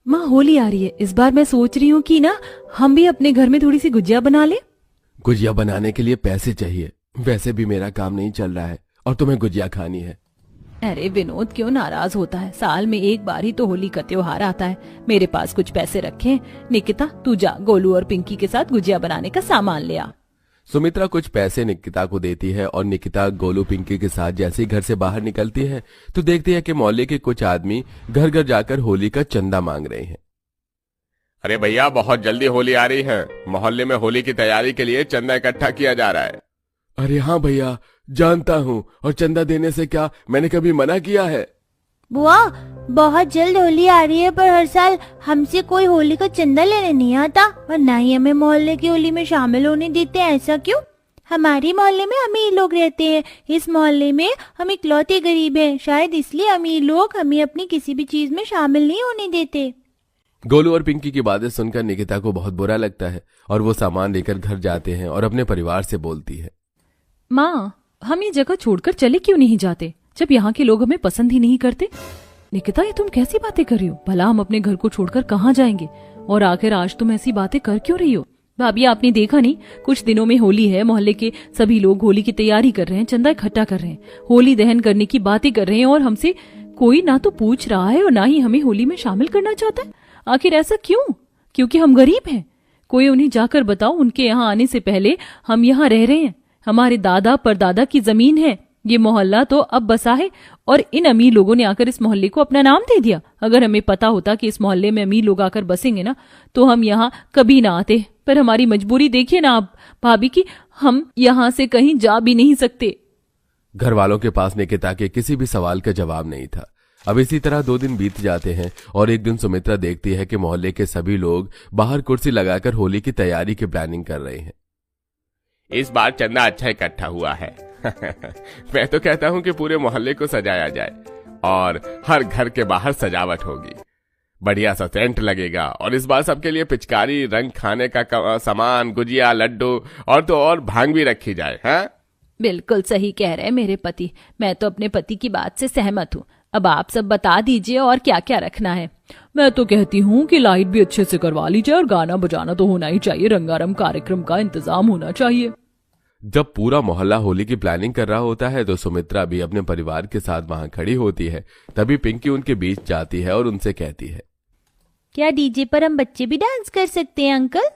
माँ होली आ रही है, इस बार मैं सोच रही हूँ कि ना हम भी अपने घर में थोड़ी सी गुजिया बना ले। गुजिया बनाने के लिए पैसे चाहिए, वैसे भी मेरा काम नहीं चल रहा है और तुम्हें गुजिया खानी है। अरे विनोद क्यों नाराज होता है, साल में एक बार ही तो होली का त्योहार आता है। मेरे पास कुछ पैसे रखे हैं। निकिता तू जा गोलू और पिंकी के साथ गुजिया बनाने का सामान ले आ। सुमित्रा कुछ पैसे निकिता को देती है और निकिता गोलू पिंकी के साथ जैसे ही घर से बाहर निकलती है तो देखती है कि मोहल्ले के कुछ आदमी घर घर जाकर होली का चंदा मांग रहे हैं। अरे भैया बहुत जल्दी होली आ रही है, मोहल्ले में होली की तैयारी के लिए चंदा इकट्ठा किया जा रहा है। अरे हाँ भैया जानता हूँ, और चंदा देने से क्या मैंने कभी मना किया है? बुआ बहुत जल्द होली आ रही है, पर हर साल हमसे कोई होली का चंदा लेने नहीं आता और ना ही हमें मोहल्ले की होली में शामिल होने देते हैं। ऐसा क्यों? हमारे मोहल्ले में अमीर लोग रहते हैं, इस मोहल्ले में हम इकलौते गरीब हैं, शायद इसलिए अमीर लोग हमें अपनी किसी भी चीज में शामिल नहीं होने देते। गोलू और पिंकी की बातें सुनकर निकिता को बहुत बुरा लगता है और वो सामान लेकर घर जाते हैं और अपने परिवार से बोलती है, माँ हम ये जगह छोड़कर चले क्यों नहीं जाते जब यहाँ के लोग हमें पसंद ही नहीं करते। निकिता ये तुम कैसी बातें कर रही हो, भला हम अपने घर को छोड़कर कहाँ जाएंगे, और आखिर आज तुम ऐसी बातें कर क्यों रही हो। भाभी आपने देखा नहीं, कुछ दिनों में होली है, मोहल्ले के सभी लोग होली की तैयारी कर रहे हैं, चंदा इकट्ठा कर रहे हैं, होली दहन करने की बातें कर रहे हैं और हमसे कोई ना तो पूछ रहा है और ना ही हमें होली में शामिल करना चाहता है। आखिर ऐसा क्यों? क्योंकि हम गरीब हैं? कोई उन्हें जाकर बताओ, उनके यहाँ आने से पहले हम यहाँ रह रहे हैं, हमारे दादा परदादा की जमीन है, ये मोहल्ला तो अब बसा है और इन अमीर लोगों ने आकर इस मोहल्ले को अपना नाम दे दिया। अगर हमें पता होता कि इस मोहल्ले में अमीर लोग आकर बसेंगे ना तो हम यहाँ कभी ना आते, पर हमारी मजबूरी देखिए ना आप भाभी की, हम यहाँ से कहीं जा भी नहीं सकते। घर वालों के पास निकिता के किसी भी सवाल का जवाब नहीं था। अब इसी तरह 2 दिन बीत जाते हैं और एक दिन सुमित्रा देखती है कि मोहल्ले के सभी लोग बाहर कुर्सी लगाकर होली की तैयारी की प्लानिंग कर रहे हैं। इस बार चंदा अच्छा इकट्ठा हुआ है मैं तो कहता हूँ कि पूरे मोहल्ले को सजाया जाए और हर घर के बाहर सजावट होगी, बढ़िया सा टेंट लगेगा और इस बार सबके लिए पिचकारी, रंग, खाने का सामान, गुजिया, लड्डू और तो और भांग भी रखी जाए। हाँ बिल्कुल सही कह रहे हैं मेरे पति, मैं तो अपने पति की बात से सहमत हूँ। अब आप सब बता दीजिए और क्या क्या रखना है। मैं तो कहती हूँ कि लाइट भी अच्छे से करवा लीजिए और गाना बजाना तो होना ही चाहिए, रंगारंग कार्यक्रम का इंतजाम होना चाहिए। जब पूरा मोहल्ला होली की प्लानिंग कर रहा होता है तो सुमित्रा भी अपने परिवार के साथ वहां खड़ी होती है। तभी पिंकी उनके बीच जाती है और उनसे कहती है, क्या डीजे पर हम बच्चे भी डांस कर सकते हैं अंकल?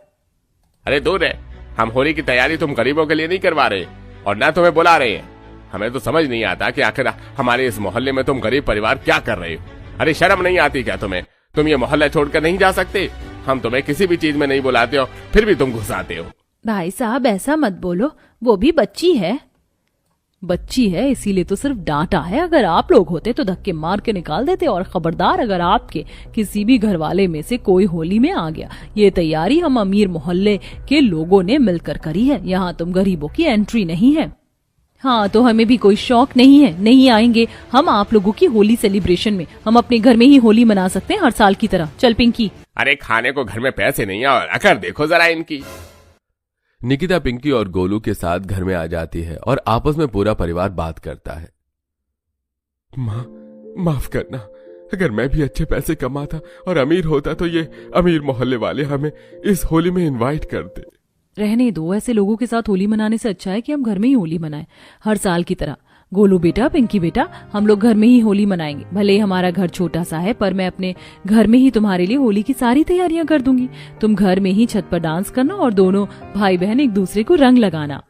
अरे दूर है, हम होली की तैयारी तुम गरीबों के लिए नहीं करवा रहे और ना तुम्हें बुला रहे हैं। हमें तो समझ नहीं आता कि आखिर हमारे इस मोहल्ले में तुम गरीब परिवार क्या कर रहे हो। अरे शर्म नहीं आती क्या तुम्हें? तुम ये मोहल्ला छोड़कर नहीं जा सकते? हम तुम्हें किसी भी चीज में नहीं बुलाते हो, फिर भी तुम घुसाते हो। भाई साहब ऐसा मत बोलो, वो भी बच्ची है। बच्ची है इसीलिए तो सिर्फ डांटा है, अगर आप लोग होते तो धक्के मार के निकाल देते। और खबरदार, अगर आपके किसी भी घर वाले में से कोई होली में आ गया, ये तैयारी हम अमीर मोहल्ले के लोगों ने मिलकर करी है, यहाँ तुम गरीबों की एंट्री नहीं है। हाँ तो हमें भी कोई शौक नहीं है, नहीं आएंगे हम आप लोगों की होली सेलिब्रेशन में। हम अपने घर में ही होली मना सकते हैं हर साल की तरह। चल पिंकी। अरे खाने को घर में पैसे नहीं है और अकर देखो जरा इनकी। निकिता पिंकी और गोलू के साथ घर में आ जाती है और आपस में पूरा परिवार बात करता है। माँ माफ करना, अगर मैं भी अच्छे पैसे कमाता और अमीर होता तो ये अमीर मोहल्ले वाले हमें इस होली में इनवाइट करते। रहने दो, ऐसे लोगों के साथ होली मनाने से अच्छा है कि हम घर में ही होली मनाएं हर साल की तरह। गोलू बेटा, पिंकी बेटा, हम लोग घर में ही होली मनाएंगे। भले ही हमारा घर छोटा सा है, पर मैं अपने घर में ही तुम्हारे लिए होली की सारी तैयारियां कर दूंगी। तुम घर में ही छत पर डांस करना और दोनों भाई बहन एक दूसरे को रंग लगाना।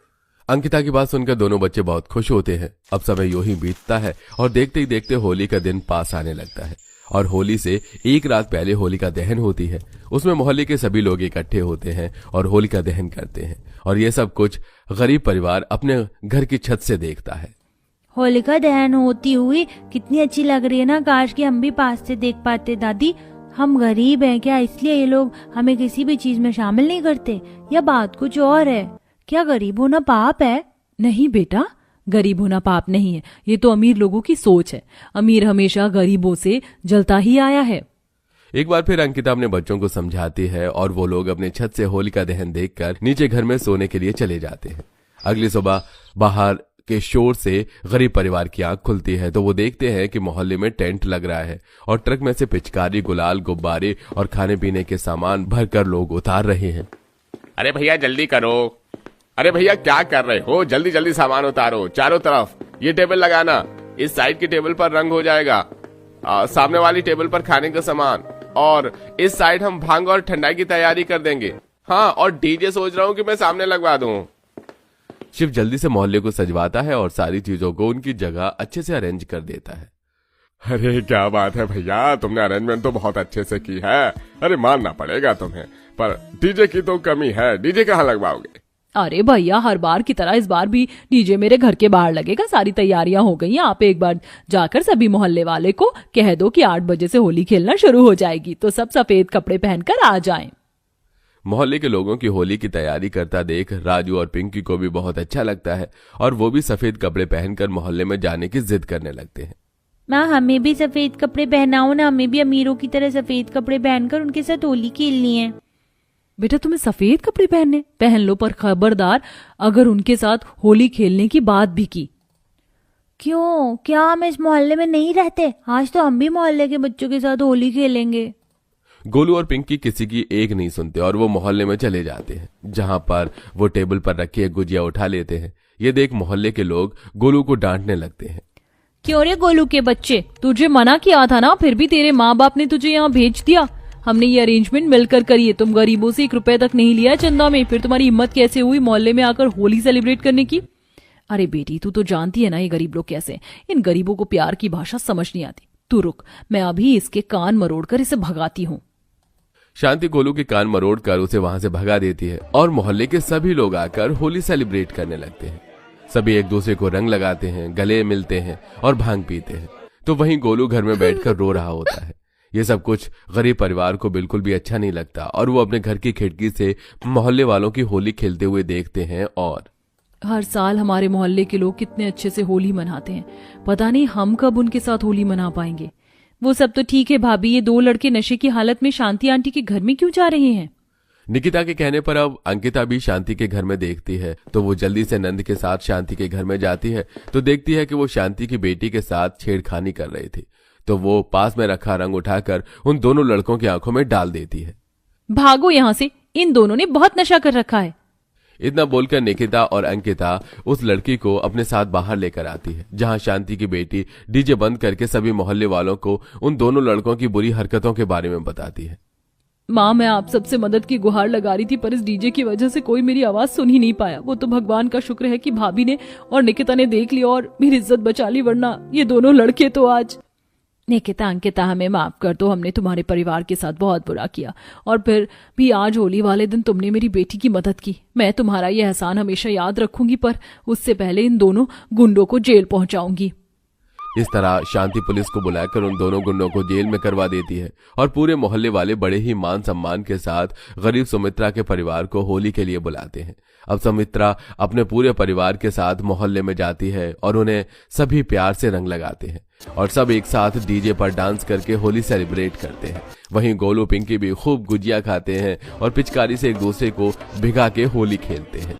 अंकिता की बात सुनकर दोनों बच्चे बहुत खुश होते हैं। अब समय यूं ही बीतता है और देखते ही देखते होली का दिन पास आने लगता है और होली से एक रात पहले होलिका दहन होती है। उसमें मोहल्ले के सभी लोग इकट्ठे होते हैं और होलिका दहन करते हैं और ये सब कुछ गरीब परिवार अपने घर की छत से देखता है। होलिका दहन होती हुई कितनी अच्छी लग रही है ना, काश कि हम भी पास से देख पाते। दादी हम गरीब हैं क्या, इसलिए ये लोग हमें किसी भी चीज में शामिल नहीं करते, या बात कुछ और है? क्या गरीब होना पाप है? नहीं बेटा, गरीब होना पाप नहीं है, ये तो अमीर लोगों की सोच है। अमीर हमेशा गरीबों से जलता ही आया है। एक बार फिर अंकिता अपने बच्चों को समझाती है और वो लोग अपने छत से होलिका दहन देखकर नीचे घर में सोने के लिए चले जाते हैं। अगली सुबह बाहर के शोर से गरीब परिवार की आंख खुलती है तो वो देखते हैं कि मोहल्ले में टेंट लग रहा है और ट्रक में से पिचकारी, गुलाल, गुब्बारे और खाने पीने के सामान भरकर लोग उतार रहे हैं। अरे भैया जल्दी करो, अरे भैया क्या कर रहे हो, जल्दी जल्दी सामान उतारो, चारों तरफ ये टेबल लगाना, इस साइड की टेबल पर रंग हो जाएगा, सामने वाली टेबल पर खाने का सामान, और इस साइड हम भांग और ठंडाई की तैयारी कर देंगे। हाँ, और डीजे सोच रहा हूँ कि मैं सामने लगवा दूं। शिव जल्दी से मोहल्ले को सजवाता है और सारी चीजों को उनकी जगह अच्छे से अरेंज कर देता है। अरे क्या बात है भैया, तुमने अरेंजमेंट तो बहुत अच्छे से की है। अरे मानना पड़ेगा तुम्हें, पर डीजे की तो कमी है, डीजे कहाँ लगवाओगे? अरे भैया, हर बार की तरह इस बार भी डीजे मेरे घर के बाहर लगेगा। सारी तैयारियां हो गई हैं। आप एक बार जाकर सभी मोहल्ले वाले को कह दो कि 8 बजे से होली खेलना शुरू हो जाएगी, तो सब सफेद कपड़े पहनकर आ जाएं। मोहल्ले के लोगों की होली की तैयारी करता देख राजू और पिंकी को भी बहुत अच्छा लगता है और वो भी सफेद कपड़े पहनकर मोहल्ले में जाने की जिद करने लगते हैं। माँ, हमें भी सफेद कपड़े पहनाओ ना, हमें भी अमीरों की तरह सफेद कपड़े पहनकर उनके साथ होली खेलनी है। बेटा, तुम्हें सफेद कपड़े पहन लो, पर खबरदार अगर उनके साथ होली खेलने की बात भी की। क्यों, क्या हम इस मोहल्ले में नहीं रहते? आज तो हम भी मोहल्ले के बच्चों के साथ होली खेलेंगे। गोलू और पिंकी किसी की एक नहीं सुनते और वो मोहल्ले में चले जाते हैं, जहां पर वो टेबल पर रखी एक गुजिया उठा लेते हैं। ये देख मोहल्ले के लोग गोलू को डांटने लगते हैं। क्यों रे गोलू के बच्चे, तुझे मना किया था ना, फिर भी तेरे माँ बाप ने तुझे यहाँ भेज दिया। हमने ये अरेंजमेंट मिलकर करी है, तुम गरीबों से 1 रुपए तक नहीं लिया चंदा में, फिर तुम्हारी हिम्मत कैसे हुई मोहल्ले में आकर होली सेलिब्रेट करने की? अरे बेटी, तू तो जानती है ना ये गरीब लोग कैसे, इन गरीबों को प्यार की भाषा समझ नहीं आती। तू रुक, मैं अभी इसके कान मरोड़कर इसे भगाती हूँ। शांति गोलू के कान मरोड़कर उसे वहां से भगा देती है और मोहल्ले के सभी लोग आकर होली सेलिब्रेट करने लगते हैं। सभी एक दूसरे को रंग लगाते हैं, गले मिलते हैं और भांग पीते हैं। तो वहीं गोलू घर में बैठकर रो रहा होता है। ये सब कुछ गरीब परिवार को बिल्कुल भी अच्छा नहीं लगता और वो अपने घर की खिड़की से मोहल्ले वालों की होली खेलते हुए देखते हैं। और हर साल हमारे मोहल्ले के लोग कितने अच्छे से होली मनाते हैं, पता नहीं हम कब उनके साथ होली मना पाएंगे। वो सब तो ठीक है भाभी, ये 2 लड़के नशे की हालत में शांति आंटी के घर में क्यों जा रहे हैं? निकिता के कहने पर अब अंकिता भी शांति के घर में देखती है, तो वो जल्दी से नंद के साथ शांति के घर में जाती है तो देखती है कि वो शांति की बेटी के साथ छेड़खानी कर रही थी। तो वो पास में रखा रंग उठाकर उन दोनों लड़कों की आंखों में डाल देती है। भागो यहाँ से, इन दोनों ने बहुत नशा कर रखा है। इतना बोलकर निकिता और अंकिता उस लड़की को अपने साथ बाहर लेकर आती है, जहां शांति की बेटी डीजे बंद करके सभी मोहल्ले वालों को उन दोनों लड़कों की बुरी हरकतों के बारे में बताती है। माँ, मैं आप सबसे मदद की गुहार लगा रही थी, पर इस डीजे की वजह से कोई मेरी आवाज सुन ही नहीं पाया। वो तो भगवान का शुक्र है कि भाभी ने और निकिता ने देख लिया और मेरी इज्जत बचा ली, वरना ये दोनों लड़के तो आज। निकिता, अंकिता, हमें माफ कर दो, हमने तुम्हारे परिवार के साथ बहुत बुरा किया और फिर भी आज होली वाले दिन तुमने मेरी बेटी की मदद की। मैं तुम्हारा यह एहसान हमेशा याद रखूंगी, पर उससे पहले इन दोनों गुंडों को जेल पहुंचाऊंगी। इस तरह शांति पुलिस को बुलाकर उन दोनों गुंडों को जेल में करवा देती है और पूरे मोहल्ले वाले बड़े ही मान सम्मान के साथ गरीब सुमित्रा के परिवार को होली के लिए बुलाते हैं। अब सुमित्रा अपने पूरे परिवार के साथ मोहल्ले में जाती है और उन्हें सभी प्यार से रंग लगाते हैं और सब एक साथ डीजे पर डांस करके होली सेलिब्रेट करते हैं। वहीं गोलू पिंकी भी खूब गुजिया खाते हैं और पिचकारी से एक दूसरे को भिगा के होली खेलते हैं।